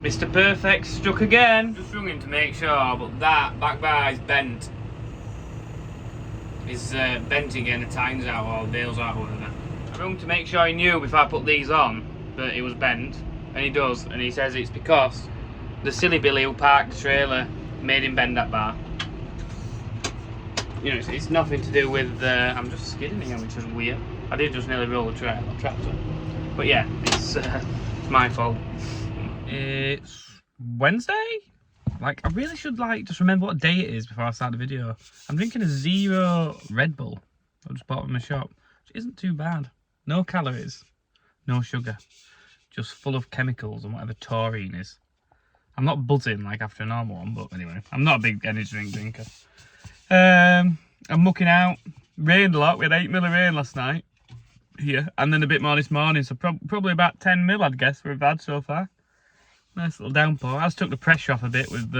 Mr. Perfect struck again. Just rung him to make sure, but that back bar is bent. It's bent again, the time's out or the nails out or whatever. I rung to make sure he knew before I put these on that it was bent, and he does, and he says it's because the silly Billy who parked the trailer made him bend that bar. You know, it's nothing to do with, I'm just skidding here, which is weird. I did just nearly roll the tractor. But yeah, it's my fault. It's Wednesday? Like, I really should, like, just remember what day it is before I start the video. I'm drinking a Zero Red Bull. I just bought it in my shop, which isn't too bad. No calories, no sugar. Just full of chemicals and whatever taurine is. I'm not buzzing like after a normal one, but anyway, I'm not a big energy drink drinker. I'm mucking out. Rained a lot. We had 8 mil of rain last night here, and then a bit more this morning. So probably about 10 mil, I'd guess, we've had so far. Nice little downpour. I just took the pressure off a bit with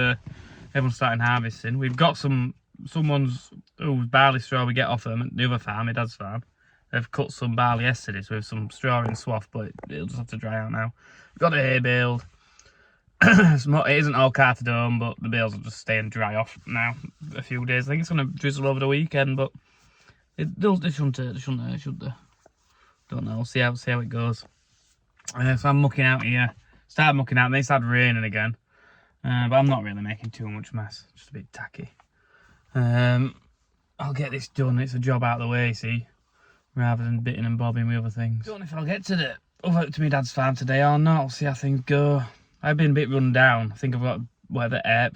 everyone starting harvesting. We've got someone's barley straw we get off them at the other farm, my dad's farm. They've cut some barley yesterday, so we have some straw in swath, but it'll just have to dry out now. We've got the hay baled. It isn't all carted home, but the bales will just stay and dry off now a few days. I think it's going to drizzle over the weekend, but it shouldn't. Don't know. We'll see how it goes. So I'm mucking out here. Started mucking out, and they started raining again. But I'm not really making too much mess. Just a bit tacky. I'll get this done. It's a job out of the way, see, rather than bitting and bobbing with other things. Don't know if I'll get to my dad's farm today or not. We'll see how things go. I've been a bit run down. I think I've got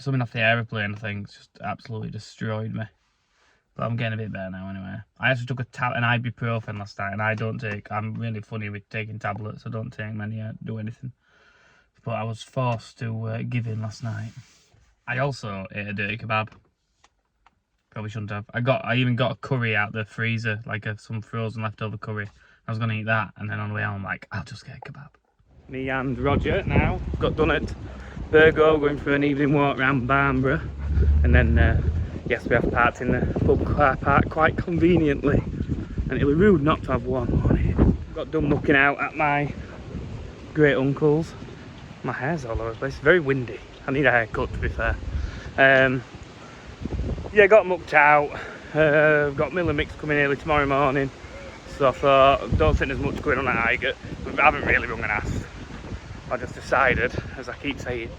something off the aeroplane. I think it's just absolutely destroyed me. But I'm getting a bit better now anyway. I actually took an ibuprofen last night, and I'm really funny with taking tablets. I don't take many, do anything. But I was forced to give in last night. I also ate a dirty kebab. Probably shouldn't have. I even got a curry out the freezer, like some frozen leftover curry. I was going to eat that, and then on the way home I'm like, I'll just get a kebab. Me and Roger now got done at Burgo, going for an evening walk around Barnborough, and then yes, we have parked in the pub car park quite conveniently, and it'll be rude not to have one on it. Got done mucking out at my great uncle's. My hair's all over the place. It's very windy. I need a haircut, to be fair. Yeah, got mucked out. Got Miller Mix coming early tomorrow morning, so I thought, don't think there's much going on at Highgate. I haven't really rung and asked. I just decided, as I keep saying,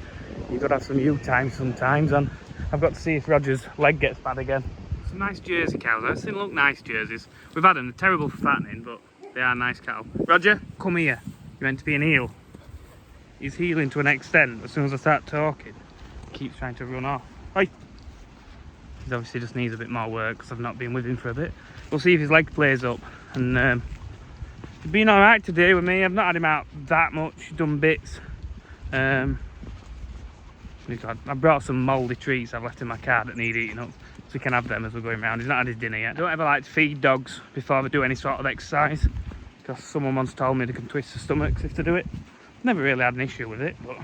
you've got to have some you time sometimes, and I've got to see if Roger's leg gets bad again. Some nice Jersey cows. They look nice jerseys. We've had them, they're terrible for fattening, but they are nice cattle. Roger, come here. You're meant to be an heel. He's healing to an extent. As soon as I start talking, he keeps trying to run off. Oi! He obviously just needs a bit more work because I've not been with him for a bit. We'll see if his leg plays up. And he's been alright today with me. I've not had him out that much. He's done bits. I brought some mouldy treats I've left in my car that need eating up, so we can have them as we're going round. He's not had his dinner yet. I don't ever like to feed dogs before they do any sort of exercise, because someone once told me they can twist their stomachs if they do it. Never really had an issue with it, but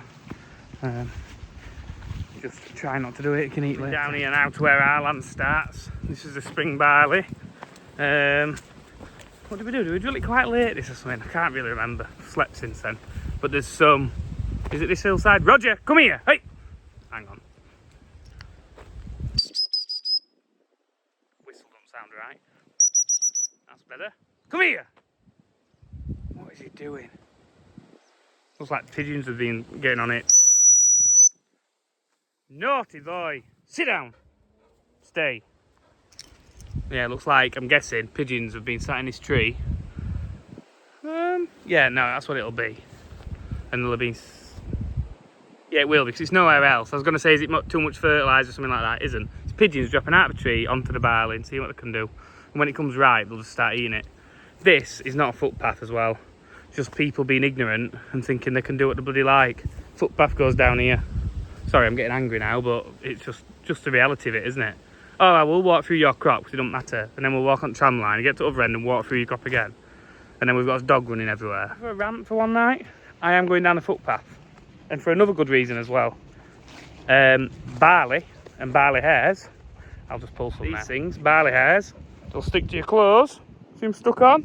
just try not to do it. You can eat later. Down here now to where our land starts. This is the spring barley. What did we do? Did we drill it quite late this or something? I can't really remember. Slept since then. But there's some. Is it this hillside? Roger, come here. Hey, hang on. Whistle don't sound right. That's better. Come here. What is he doing? Looks like pigeons have been getting on it. Naughty boy. Sit down. Stay. Yeah, looks like, I'm guessing, pigeons have been sat in this tree. Yeah, no, that's what it'll be. And they'll have been... Yeah, it will, because it's nowhere else. I was going to say, is it too much fertiliser or something like that? It isn't. It's pigeons dropping out of a tree onto the barley and seeing what they can do. And when it comes ripe, they'll just start eating it. This is not a footpath as well. Just people being ignorant and thinking they can do what they bloody like. Footpath goes down here. Sorry, I'm getting angry now, but it's just the reality of it, isn't it? Oh, I will walk through your crop because it don't matter. And then we'll walk on the tram line, get to the other end and walk through your crop again. And then we've got a dog running everywhere. For a rant for one night, I am going down the footpath. And for another good reason as well. Barley and barley hairs. I'll just pull some these things. Barley hairs. They'll stick to your clothes. See them stuck on?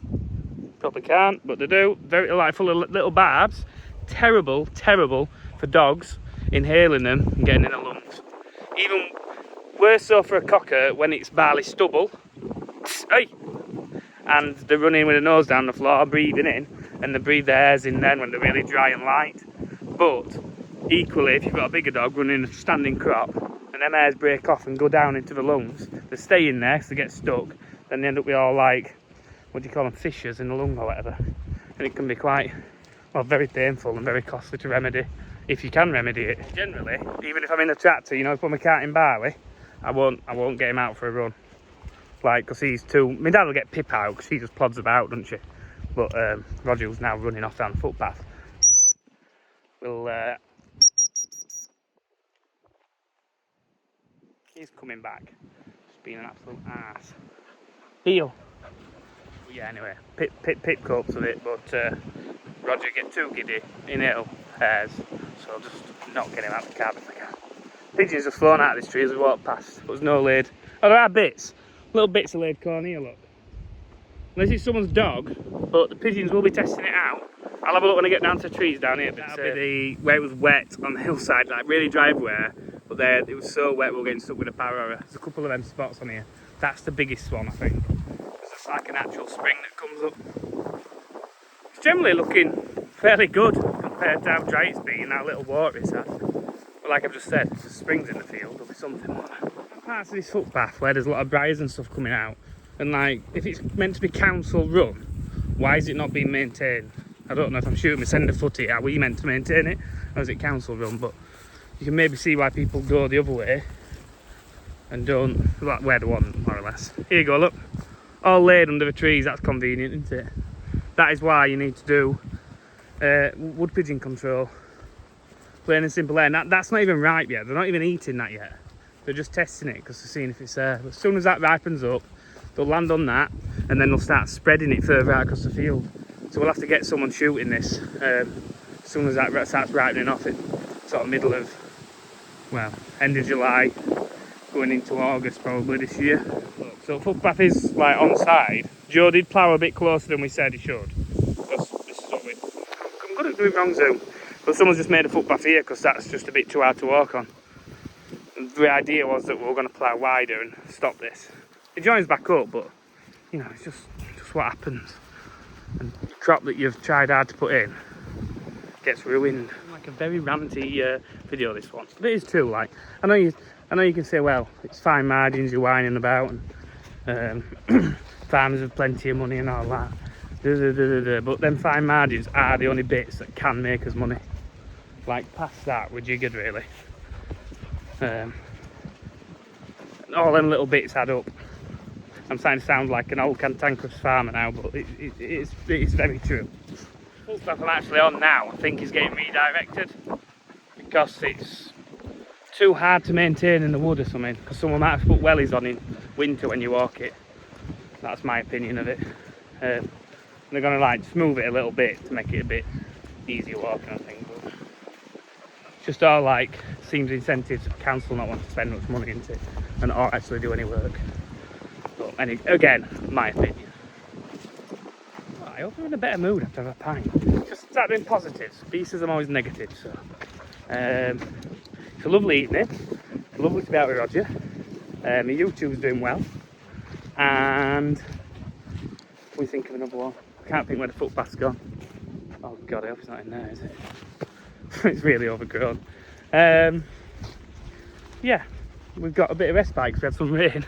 Probably can't, but they do. Very, like, full of little barbs. Terrible, terrible for dogs, inhaling them and getting in the lungs. Even worse so for a cocker when it's barley stubble. Hey! And they're running with their nose down the floor, breathing in, and they breathe their hairs in then when they're really dry and light. But equally, if you've got a bigger dog running a standing crop, and them hairs break off and go down into the lungs, they stay in there because they get stuck, then they end up with all like, what do you call them, fissures in the lung or whatever. And it can be quite, well, very painful and very costly to remedy, if you can remedy it. Generally, even if I'm in a tractor, you know, if I'm a cart in barley, I won't get him out for a run. Like, because he's too, my dad will get Pip out because she just plods about, doesn't she? But Roger, who's now running off down the footpath, will, he's coming back, just being an absolute ass. Heel. Yeah, anyway, Pip copes with it, but Roger get too giddy, inhale hairs, so I'll just not get him out of the cab if I can. Pigeons have flown out of this tree as we walk past, but there's no laid. Oh, there are bits, little bits of laid corn here, look. Unless it's someone's dog, but the pigeons will be testing it out. I'll have a look when I get down to the trees down here. That'll be where it was wet on the hillside, like really dry everywhere, but there it was so wet we were getting stuck with a parrot. There's a couple of them spots on here. That's the biggest one, I think. It's like an actual spring that comes up. It's generally looking fairly good compared to how dry it's been and how little water it's had. But like I've just said, if there's springs in the field, there'll be something like that. Parts of this footpath where there's a lot of briars and stuff coming out, and like, if it's meant to be council run, why is it not being maintained? I don't know if I'm shooting my centre footy, are we meant to maintain it, or is it council run? But you can maybe see why people go the other way and don't, like where they want, more or less. Here you go, look. All laid under the trees, that's convenient, isn't it? That is why you need to do wood pigeon control. Plain and simple there. And that's not even ripe yet, they're not even eating that yet. They're just testing it because they're seeing if it's there. But as soon as that ripens up, they'll land on that and then they'll start spreading it further out across the field. So we'll have to get someone shooting this as soon as that starts ripening off. It sort of middle of, well, end of July, going into August probably this year. So footpath is like on side. Joe did plough a bit closer than we said he should. Because this is what I'm good at doing wrong zoom. But someone's just made a footpath here because that's just a bit too hard to walk on. And the idea was that we were going to plough wider and stop this. It joins back up, but you know, it's just what happens. And the crop that you've tried hard to put in gets ruined. Like a very ranty video, this one. But it is true. Like I know you can say, well, it's fine margins you're whining about, and farmers have plenty of money and all that. But them fine margins are the only bits that can make us money. Like past that, we're jiggered really. All them little bits add up. I'm starting to sound like an old cantankerous farmer now, but it's very true. Footpath I'm actually on now, I think, is getting redirected because it's too hard to maintain in the wood or something. Because someone might have put wellies on in winter when you walk it. That's my opinion of it. They're going to like smooth it a little bit to make it a bit easier walking, I think. But just all like seems incentive to council not want to spend much money into it and not actually do any work. But again, my opinion. Oh, I hope I'm in a better mood after a pint. Just start doing positives. B says I'm always negative, so. It's a lovely evening. It's lovely to be out with Roger. My YouTube's doing well. And we think of another one. I can't think where the footpath's gone. Oh god, I hope it's not in there, is it? It's really overgrown. Yeah, we've got a bit of respite because we had some rain.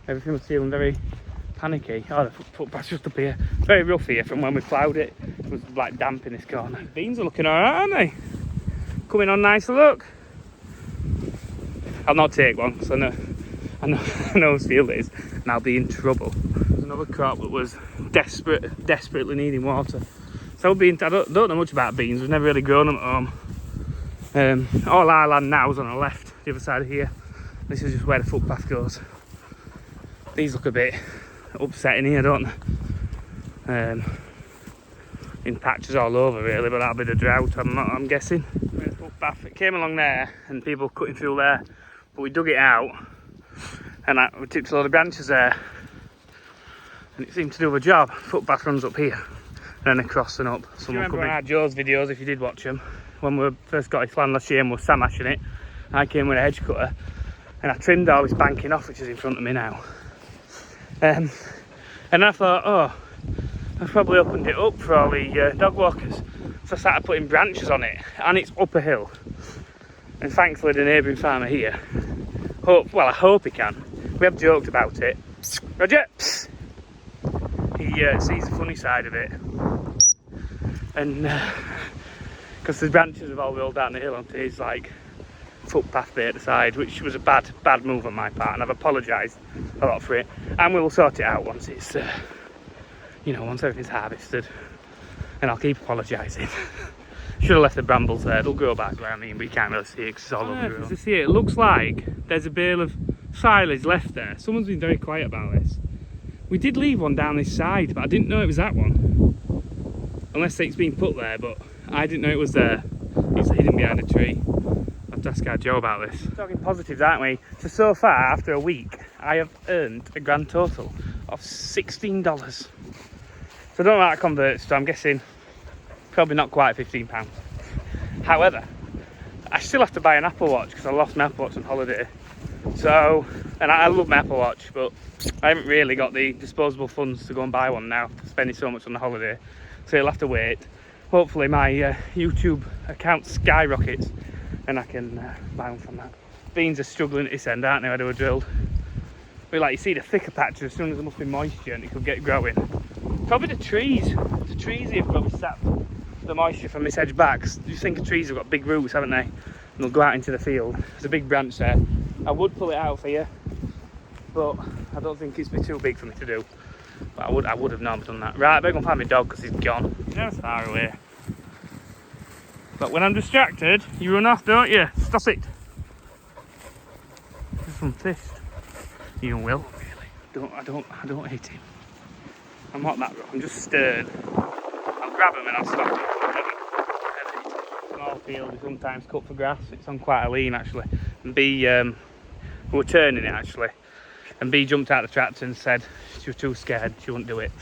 Everything was feeling very panicky. Oh, the footpath's just up here. Very rough here from when we ploughed it. It was like damp in this corner. These beans are looking alright, aren't they? Coming on nice, look. I'll not take one because I know whose field it is and I'll be in trouble. There's another crop that was desperately needing water. So I don't know much about beans, we've never really grown them at home. All our land now is on the left, the other side of here. This is just where the footpath goes. These look a bit upsetting here, don't they? In patches all over really, but that'll be the drought, I'm guessing. The footpath, it came along there and people cutting through there, but we dug it out and we tipped a load of branches there and it seemed to do the job. Footpath runs up here and then across and up. If you remember our Joe's videos, if you did watch them, when we first got this land last year and we were samashing it. I came with a hedge cutter and I trimmed all this banking off, which is in front of me now. And I thought, oh, I've probably opened it up for all the dog walkers. So I started putting branches on it, and it's up a hill. And thankfully the neighbouring farmer here, I hope he can. We have joked about it. Roger! He sees the funny side of it. And because the branches have all rolled down the hill onto his like footpath bit at the side, which was a bad move on my part, and I've apologised a lot for it. And we will sort it out once it's, once everything's harvested. And I'll keep apologising. Should have left the brambles there. They'll grow back, but you can't really see it because it's all overgrown. To see it looks like there's a bale of silage left there. Someone's been very quiet about this. We did leave one down this side, but I didn't know it was that one. Unless it's been put there, but I didn't know it was there. It's hidden behind a tree. I'll have to ask our Joe about this. Talking positives, aren't we? So far, after a week, I have earned a grand total of $16. So I don't know how that converts to, I'm guessing, probably not quite £15. However, I still have to buy an Apple Watch because I lost my Apple Watch on holiday. So, and I love my Apple Watch, but I haven't really got the disposable funds to go and buy one now, spending so much on the holiday. So you'll have to wait. Hopefully my YouTube account skyrockets and I can buy one from that. Beans are struggling at this end, aren't they, where they were drilled? But like you see the thicker patches, as soon as there must be moisture and it could get growing. Probably the trees. The trees here have probably sapped the moisture from this edge back. You think the trees have got big roots, haven't they? And they'll go out into the field. There's a big branch there. I would pull it out for you, but I don't think it's too big for me to do. But I would have normally done that. Right, I better go and find my dog because he's gone. You know, it's far away. But when I'm distracted, you run off, don't you? Stop it. There's some fish. You will, really. I don't hit him. I'm not that rough. I'm just stirred. I'll grab him and I'll stop him. Small field, we sometimes cut for grass. It's on quite a lean actually. And B, we were turning it actually. And B jumped out of the tractor and said she was too scared, she wouldn't do it.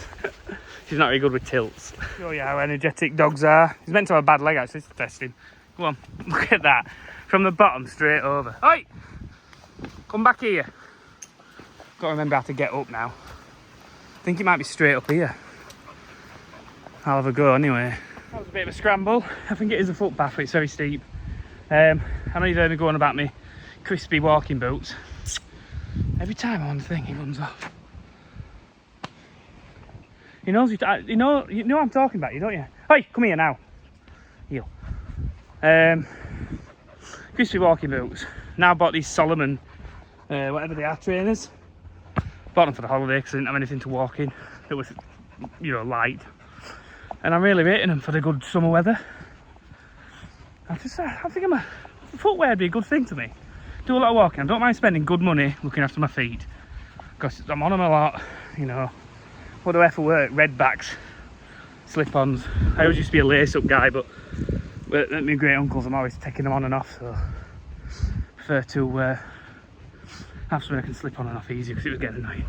She's not very good with tilts. Show you how energetic dogs are. He's meant to have a bad leg actually, it's testing. Go on, look at that. From the bottom straight over. Oi! Come back here. Got to remember how to get up now. I think it might be straight up here. I'll have a go anyway. That was a bit of a scramble. I think it is a footpath, but it's very steep. I know you've heard me going about me crispy walking boots. Every time I'm on the thing, he runs off. He knows you know what I'm talking about, you don't you? Hey, come here now. Heel. Crispy walking boots. Now bought these Solomon, whatever they are, trainers. Bought them for the holiday because I didn't have anything to walk in. It was, light. And I'm really rating them for the good summer weather. I think footwear would be a good thing to me. Do a lot of walking. I don't mind spending good money looking after my feet. Because I'm on them a lot, What do I have for work? Red backs, slip-ons. I always used to be a lace-up guy, but at my great uncles, I'm always taking them on and off. So I prefer to have something I can slip on and off easy because it was getting annoying.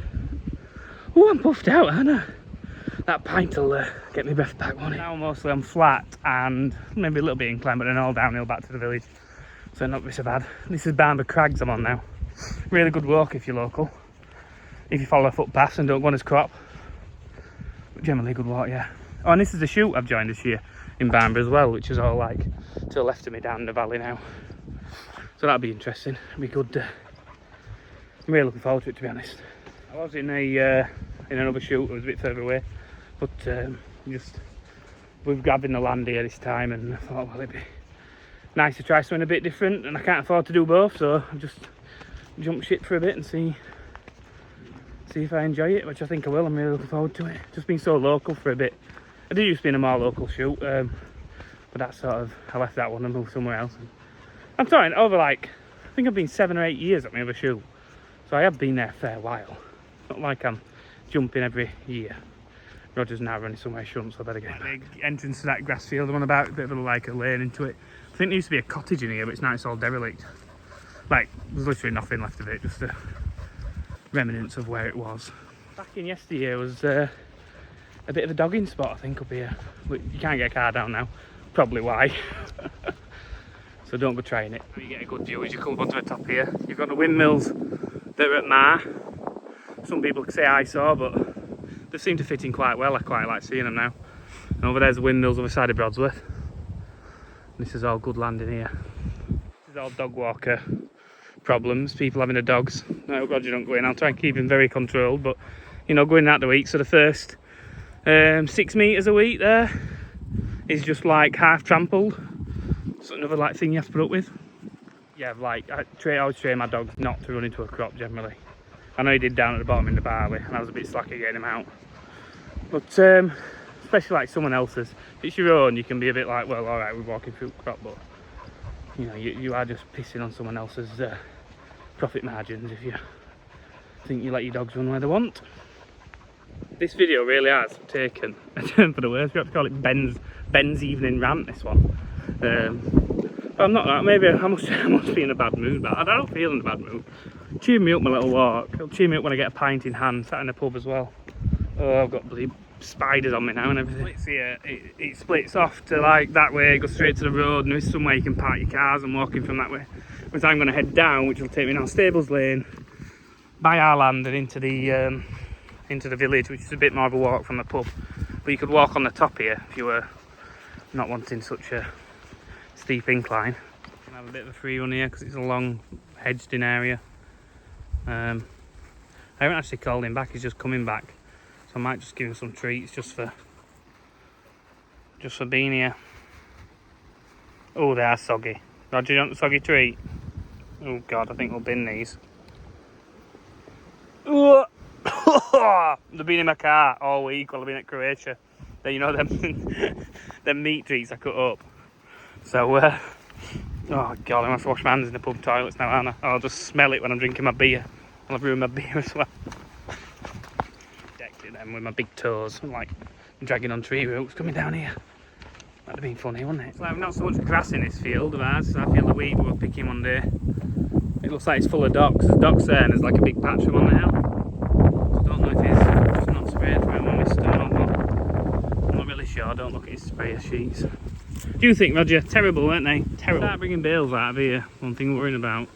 Oh, I'm puffed out, aren't I? That pint will get me breath back, won't it? Now mostly I'm flat and maybe a little bit inclined, but then all downhill back to the village. So not be so bad. This is Barnby Crags I'm on now. Really good walk if you're local. If you follow a footpath and don't go on his crop. But generally a good walk, yeah. Oh, and this is the shoot I've joined this year in Barnby as well, which is all like to the left of me down the valley now. So that'll be interesting. It'll be good. I'm really looking forward to it, to be honest. I was in another shoot, it was a bit further away, but we're grabbing the land here this time, and I thought, well, it'd be nice to try something a bit different, and I can't afford to do both, so I've just jump ship for a bit and see if I enjoy it, which I think I will. I'm really looking forward to it. Just been so local for a bit. I did used to be in a more local shoot, but that's I left that one and moved somewhere else. I'm talking over I think I've been 7 or 8 years at my other shoot, so I have been there a fair while. Not like I'm jumping every year. Roger's now running somewhere he shouldn't, so I better get big entrance to that grass field. I'm on about a bit of a lane into it. I think there used to be a cottage in here, but it's all derelict. There's literally nothing left of it, just a remnants of where it was. Back in yesteryear was a bit of a dogging spot, I think, up here. But you can't get a car down now. Probably why. So don't go trying it. You get a good view as you come up onto the top here. You've got the windmills that are at Mar. Some people say eyesore, but they seem to fit in quite well. I quite like seeing them now. And over there's the windmills on the side of Broadsworth. This is all good land in here. This is all dog walker problems. People having their dogs. Oh God, you don't go in. I'll try and keep him very controlled, but you know, going out the week. So the first 6 meters a week there is just half trampled. So another thing you have to put up with. Yeah, I always train my dogs not to run into a crop generally. I know he did down at the bottom in the barley, and I was a bit slack at getting him out. But especially someone else's, if it's your own, you can be a bit well, all right, we're walking through the crop, but you know, you are just pissing on someone else's profit margins if you think you let your dogs run where they want. This video really has taken a turn for the worse. We have to call it Ben's evening rant. This one. But I'm not that. Maybe I must be in a bad mood, but I don't feel in a bad mood. Cheer me up my little walk. It'll cheer me up when I get a pint in hand, sat in a pub as well. Oh, I've got bloody spiders on me now and everything. It's here. It splits off to that way, it goes straight to the road, and there is somewhere you can park your cars. I'm walking from that way. But I'm going to head down, which will take me down Stables Lane, by our land and into the village, which is a bit more of a walk from the pub. But you could walk on the top here if you were not wanting such a steep incline. And have a bit of a free run here because it's a long hedged in area. I haven't actually called him back, he's just coming back, so I might just give him some treats just for being here. Oh, they are soggy. Roger, you want a soggy treat? Oh God, I think we'll bin these. They've been in my car all week while I've been at Croatia. You know them meat treats I cut up. So oh God, I'm gonna have to wash my hands in the pub toilets now, aren't I? I'll just smell it when I'm drinking my beer. I'll have ruined my beer as well. Decked it then with my big toes. I'm dragging on tree roots coming down here. That'd have been funny, wouldn't it? It's not so much grass in this field of ours. So I feel the wheat we're picking one day. It looks like it's full of docks. There's docks there and there's a big patch from on the hill. So I don't know if it's just not sprayed for him on this stone or not. I'm not really sure. I don't look at his sprayer sheets. Do you think, Roger? Terrible, weren't they? Terrible. Start bringing bales out of here. One thing we're worrying about.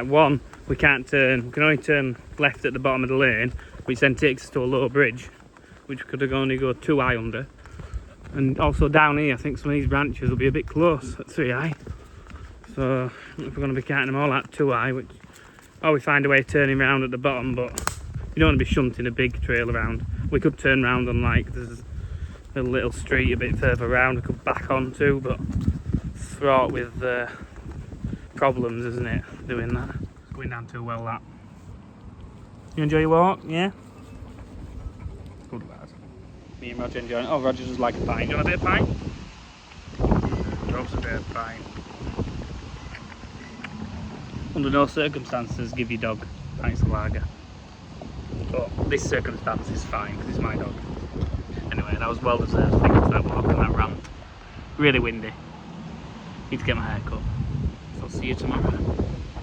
One, we can't turn. We can only turn left at the bottom of the lane, which then takes us to a low bridge, which could only go 2 high under. And also down here, I think some of these branches will be a bit close at 3 high. So if we're going to be counting them all at 2 high, we find a way of turning round at the bottom, but you don't want to be shunting a big trail around. We could turn round on there's a little street a bit further round we could back onto, but it's fraught with problems, isn't it, doing that? It's going down too well, that. You enjoy your walk? Yeah? Good lad. Me and Roger enjoying it. Oh, Roger does like a pint. Do you want a bit of pint? Drops a bit of pint. Under no circumstances give your dog pints of lager. But this circumstance is fine because it's my dog. Anyway, that was well deserved. Thank you for that walk and that rant. Really windy. Need to get my hair cut. So I'll see you tomorrow.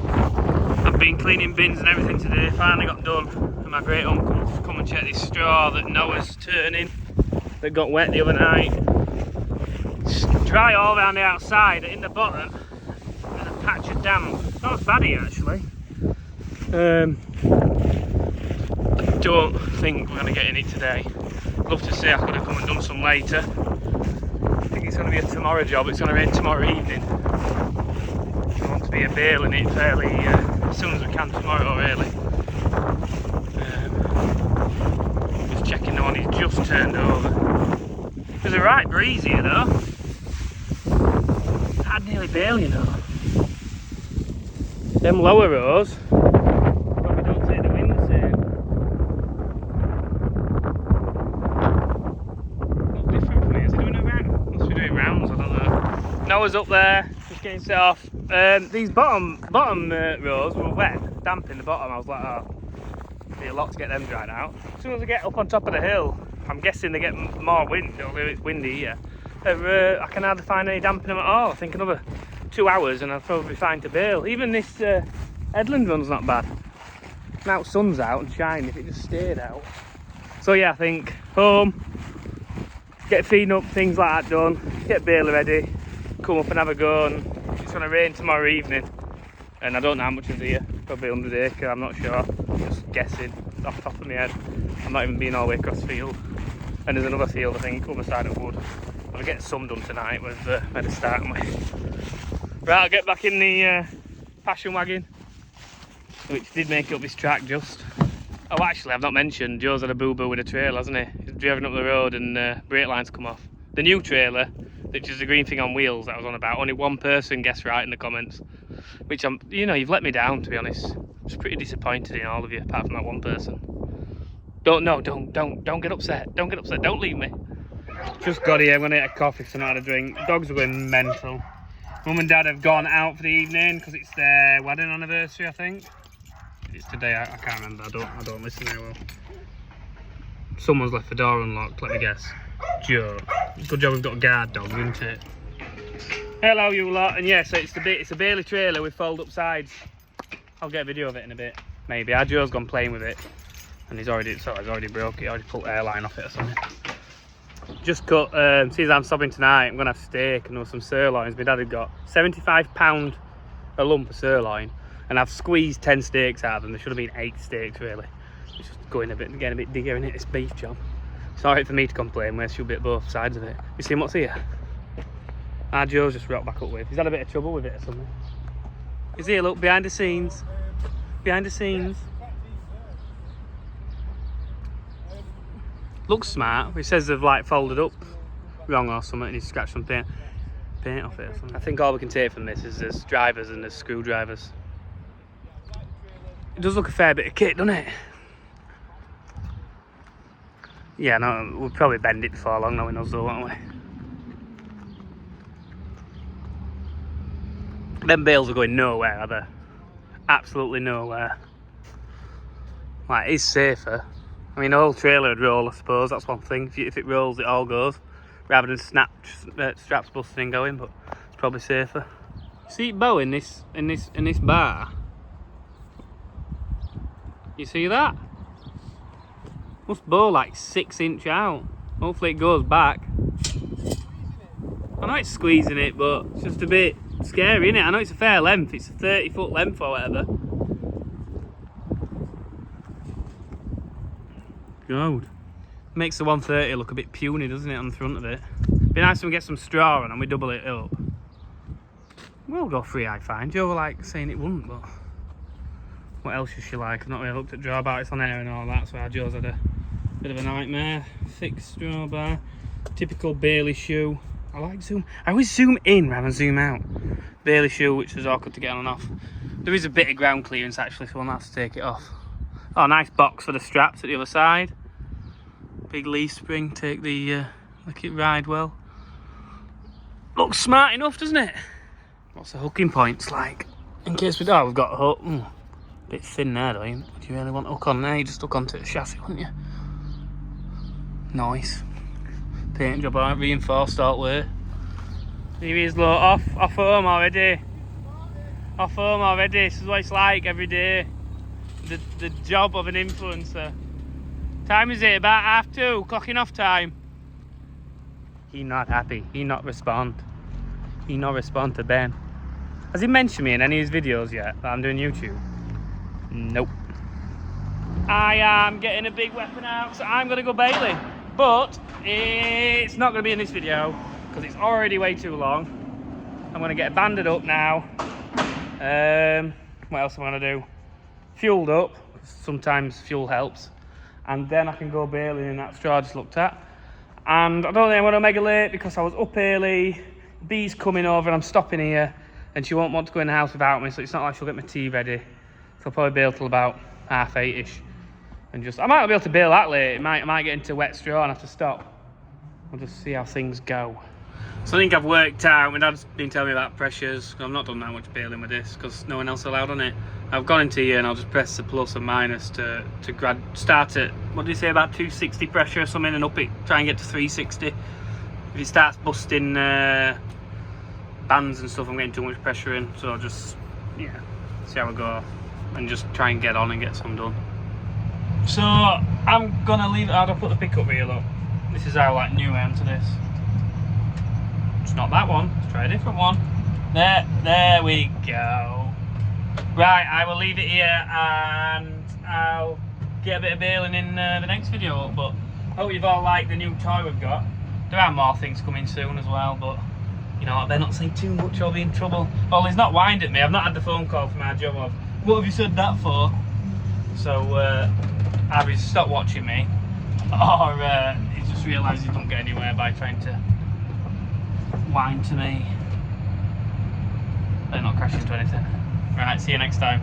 I've been cleaning bins and everything today. Finally got done. And my great uncle to come and check this straw that Noah's turning that got wet the other night. It's dry all around the outside, in the bottom, and a patch of damp. Not as bad here actually. I don't think we're going to get in it today. Love to say I could have come and done some later. I think it's going to be a tomorrow job. It's going to rain tomorrow evening. We want to be a bale in it fairly as soon as we can tomorrow, really. Just checking the one he's just turned over. There's a right breeze here though. I'd nearly bale, you know. Them lower rows probably don't take the wind the same. Not different from here. Is he doing a round? Must be doing rounds, I don't know. Noah's up there, just getting set off. These bottom rows were wet, damp in the bottom. I was like, oh, it'll be a lot to get them dried out. As soon as I get up on top of the hill, I'm guessing they get more wind, although it's windy here. I can hardly find any damp in them at all. I think another 2 hours and I'll probably be fine to bale. Even this headland run's not bad. Now sun's out and shining if it just stayed out. So yeah, I think home, get feeding up, things like that done, get baler ready, come up and have a go and it's going to rain tomorrow evening, and I don't know how much is here. Probably 100 acre, I'm not sure. Just guessing off the top of my head. I'm not even been all the way across the field. And there's another field, I think, other side of wood. I'll get some done tonight with made a start on with. Right, I'll get back in the passion wagon, which did make it up this track just. Oh, actually, I've not mentioned, Joe's had a boo-boo with a trailer, hasn't he? He's driven up the road and brake line's come off. The new trailer, which is the green thing on wheels that I was on about, only one person guessed right in the comments. Which you know, you've let me down, to be honest. I was pretty disappointed in all of you, apart from that one person. Don't get upset. Don't get upset. Don't leave me. Just got here. I'm gonna get a coffee, so I'm not had a drink. Dogs are going mental. Mum and Dad have gone out for the evening because it's their wedding anniversary, I think. It's today. I can't remember. I don't listen very well. Someone's left the door unlocked. Let me guess. Joe. Good job we've got a guard dog, isn't it? Hello, you lot. And yeah, so it's a Bailey trailer with fold-up sides. I'll get a video of it in a bit. Maybe. Our Joe's gone playing with it. And he's already broke it, already pulled the airline off it or something. Just cut, since I'm stopping tonight, I'm gonna have steak and some sirloins. My dad had got £75 a lump of sirloin, and I've squeezed 10 steaks out of them. There should have been 8 steaks really. It's just getting a bit digger in it, this beef job. It's alright for me to complain, where she'll be at both sides of it. You see what's here? Our Joe's just rocked back up with. He's had a bit of trouble with it or something. He's here, look, behind the scenes. Behind the scenes. Looks smart. It says they've like folded up wrong or something and he's scratched some paint off it or something. I think all we can take from this is there's drivers and there's screwdrivers. It does look a fair bit of kit, doesn't it? Yeah, no, we'll probably bend it before long knowing us though, won't we? Them bales are going nowhere, are they? Absolutely nowhere. Like, it's safer. I mean, the whole trailer would roll, I suppose. That's one thing. If it rolls, it all goes, rather than straps busting and going. But it's probably safer. See it bow in this bar. You see that? Must bow like 6 inch out. Hopefully it goes back. I know it's squeezing it, but it's just a bit scary, isn't it? I know it's a fair length. It's a 30-foot length or whatever. God. Makes the 130 look a bit puny, doesn't it, on the front of it? Be nice if we get some straw on and we double it up. We'll go free, I find. Joe were like saying it wouldn't, but what else is she like? I've not really looked at drawbars on air and all that, so our Joe's had a bit of a nightmare. Fixed drawbar. Typical Bailey shoe. I always zoom in rather than zoom out. Bailey shoe, which is awkward to get on and off. There is a bit of ground clearance actually, so we'll have to take it off. Oh, nice box for the straps at the other side. Big leaf spring, take the make it ride well. Looks smart enough, doesn't it? What's the hooking points like? In case we've got a hook. Bit thin there though. Would you really want a hook on there? You just hook onto the chassis, wouldn't you? Nice. Paint job on it, reinforced all the way. Here he is, look, off home already. Off home already. This is what it's like every day. The job of an influencer. Time is it? About 2:30, clocking off time. He not happy. He not respond. He not respond to Ben. Has he mentioned me in any of his videos yet that I'm doing YouTube? Nope. I am getting a big weapon out, so I'm gonna go Bailey. But it's not gonna be in this video because it's already way too long. I'm gonna get banded up now. What else am I gonna do? Fueled up. Sometimes fuel helps. And then I can go Bailey in that straw I just looked at. And I don't think I'm going to mega late because I was up early. Bee's coming over and I'm stopping here. And she won't want to go in the house without me, so it's not like she'll get my tea ready. So I'll probably bail till about 8:30ish. And I might not be able to bail that late. I might get into wet straw and have to stop. We'll just see how things go. So I think I've worked out, my dad's been telling me about pressures. I've not done that much bailing with this because no one else allowed on it. I've gone into here and I'll just press the plus and minus to start at, what did you say, about 260 pressure or something, and up it, try and get to 360. If it starts busting bands and stuff, I'm getting too much pressure in, so I'll just, yeah, see how we go and just try and get on and get some done. So I'm gonna leave it out. I'll put the pickup reel up. This is how like new I am to this. It's not that one, let's try a different one. There we go. Right, I will leave it here and I'll get a bit of bailing in the next video. But hope you've all liked the new toy we've got. There are more things coming soon as well, but you know, I better not say too much or I'll be in trouble. Well, he's not whined at me. I've not had the phone call from our job of, what have you said that for? So either he's stopped watching me, or he's just realised he don't get anywhere by trying to whine to me. Better not crash into anything. Right, see you next time.